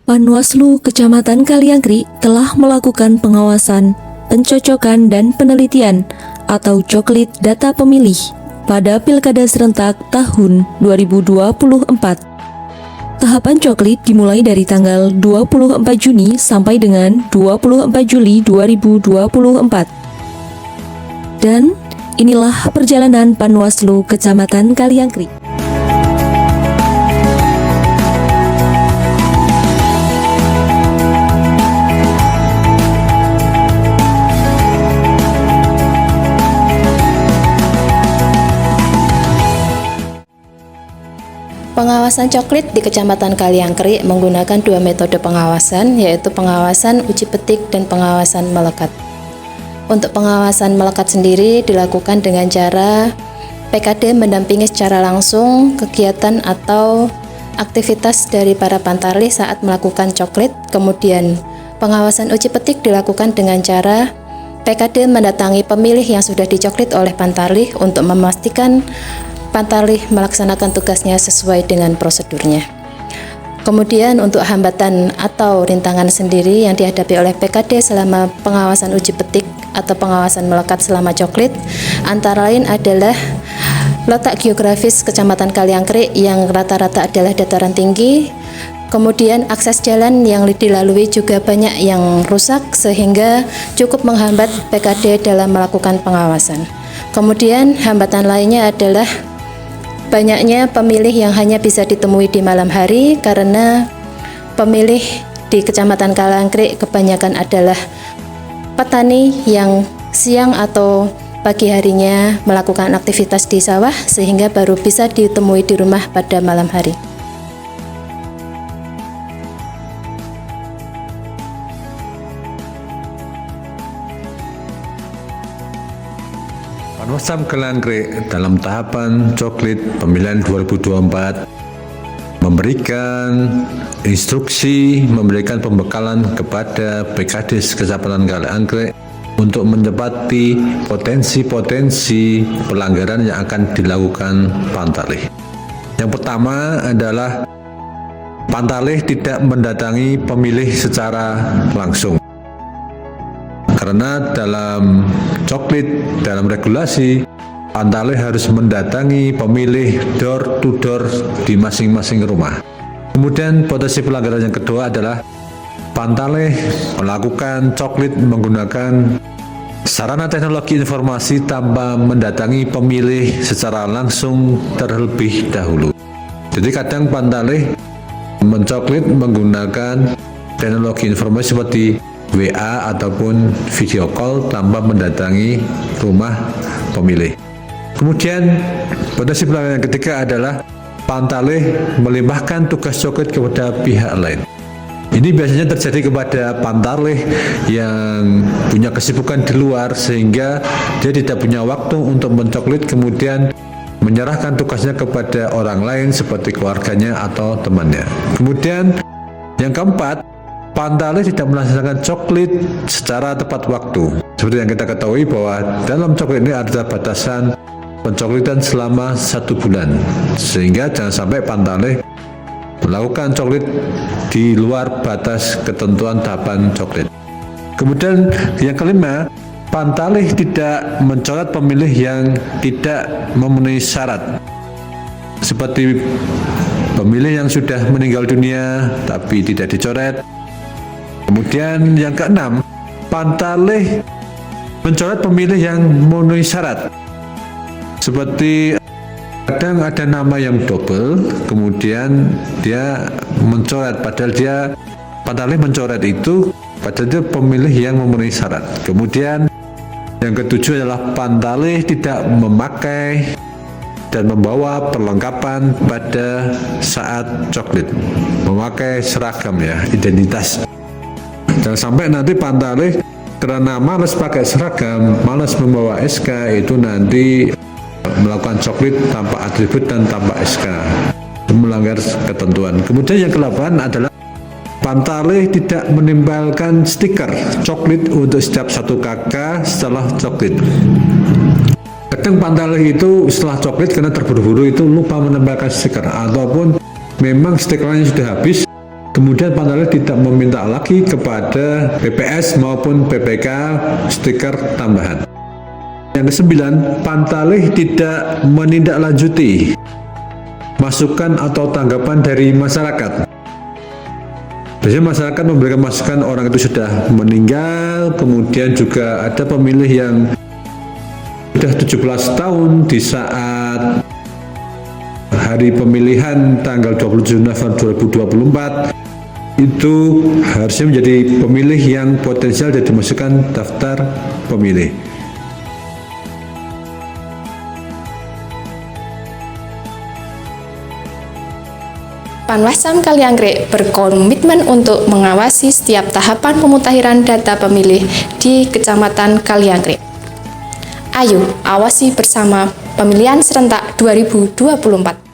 Panwaslu Kecamatan Kaliangkri telah melakukan pengawasan, pencocokan, dan penelitian atau coklit data pemilih pada Pilkada Serentak tahun 2024. Tahapan coklit dimulai dari tanggal 24 Juni sampai dengan 24 Juli 2024. Dan inilah perjalanan Panwaslu Kecamatan Kaliangkri. Pengawasan coklit di Kecamatan Kaliangkri menggunakan dua metode pengawasan, yaitu pengawasan uji petik dan pengawasan melekat. Untuk pengawasan melekat sendiri dilakukan dengan cara PKD mendampingi secara langsung kegiatan atau aktivitas dari para pantarlih saat melakukan coklit. Kemudian pengawasan uji petik dilakukan dengan cara PKD mendatangi pemilih yang sudah dicoklit oleh pantarlih untuk memastikan pantarlih melaksanakan tugasnya sesuai dengan prosedurnya. Kemudian untuk hambatan atau rintangan sendiri yang dihadapi oleh PKD selama pengawasan uji petik atau pengawasan melekat selama coklit, antara lain adalah letak geografis Kecamatan Kaliangkri yang rata-rata adalah dataran tinggi. Kemudian akses jalan yang dilalui juga banyak yang rusak sehingga cukup menghambat PKD dalam melakukan pengawasan. Kemudian hambatan lainnya adalah banyaknya pemilih yang hanya bisa ditemui di malam hari karena pemilih di Kecamatan Kaliangkri kebanyakan adalah petani yang siang atau pagi harinya melakukan aktivitas di sawah sehingga baru bisa ditemui di rumah pada malam hari. Panwaslu Kaliangkri dalam tahapan coklit pemilihan 2024 memberikan instruksi, memberikan pembekalan kepada PKD Kecamatan Kaliangkri untuk menepati potensi-potensi pelanggaran yang akan dilakukan pantarlih. Yang pertama adalah pantarlih tidak mendatangi pemilih secara langsung. Karena dalam coklit, dalam regulasi, pantarlih harus mendatangi pemilih door to door di masing-masing rumah. Kemudian potensi pelanggaran yang kedua adalah pantarlih melakukan coklit menggunakan sarana teknologi informasi tanpa mendatangi pemilih secara langsung terlebih dahulu. Jadi kadang pantarlih mencoklit menggunakan teknologi informasi seperti WA ataupun video call tanpa mendatangi rumah pemilih. Kemudian potensi pelanggaran yang ketiga adalah pantarlih melimpahkan tugas coklit kepada pihak lain. Ini biasanya terjadi kepada pantarlih yang punya kesibukan di luar sehingga dia tidak punya waktu untuk mencoklit, kemudian menyerahkan tugasnya kepada orang lain seperti keluarganya atau temannya. Kemudian yang keempat, pantarlih tidak melaksanakan coklit secara tepat waktu. Seperti yang kita ketahui bahwa dalam coklit ini ada batasan pencoklitan selama 1 bulan, sehingga jangan sampai pantarlih melakukan coklit di luar batas ketentuan tahapan coklit. Kemudian yang kelima, pantarlih tidak mencoret pemilih yang tidak memenuhi syarat, seperti pemilih yang sudah meninggal dunia tapi tidak dicoret. Kemudian yang keenam, pantarlih mencoret pemilih yang memenuhi syarat, seperti kadang ada nama yang double, kemudian dia mencoret, padahal dia pantarlih mencoret itu padahal dia pemilih yang memenuhi syarat. Kemudian yang ketujuh adalah pantarlih tidak memakai dan membawa perlengkapan pada saat coklit, memakai seragam ya, identitas. Jangan sampai nanti pantarlih karena malas pakai seragam, malas membawa SK, itu nanti melakukan coklit tanpa atribut dan tanpa SK, melanggar ketentuan. Kemudian yang ke-8 adalah Pantarlih tidak menempelkan stiker coklit untuk setiap 1 KK setelah coklit. Kadang Pantarlih itu setelah coklit karena terburu-buru itu lupa menempelkan stiker, ataupun memang stikernya sudah habis, kemudian Pantarlih tidak meminta lagi kepada PPS maupun PPK stiker tambahan. Yang ke-9, Pantarlih tidak menindaklanjuti masukan atau tanggapan dari masyarakat. Biasanya masyarakat memberikan masukan orang itu sudah meninggal, kemudian juga ada pemilih yang sudah 17 tahun di saat hari pemilihan tanggal 27 November 2024 itu harusnya menjadi pemilih yang potensial dan dimasukkan daftar pemilih. Panwascam Kaliangkrik berkomitmen untuk mengawasi setiap tahapan pemutahiran data pemilih di Kecamatan Kaliangkrik. Ayo, awasi bersama pemilihan serentak 2024.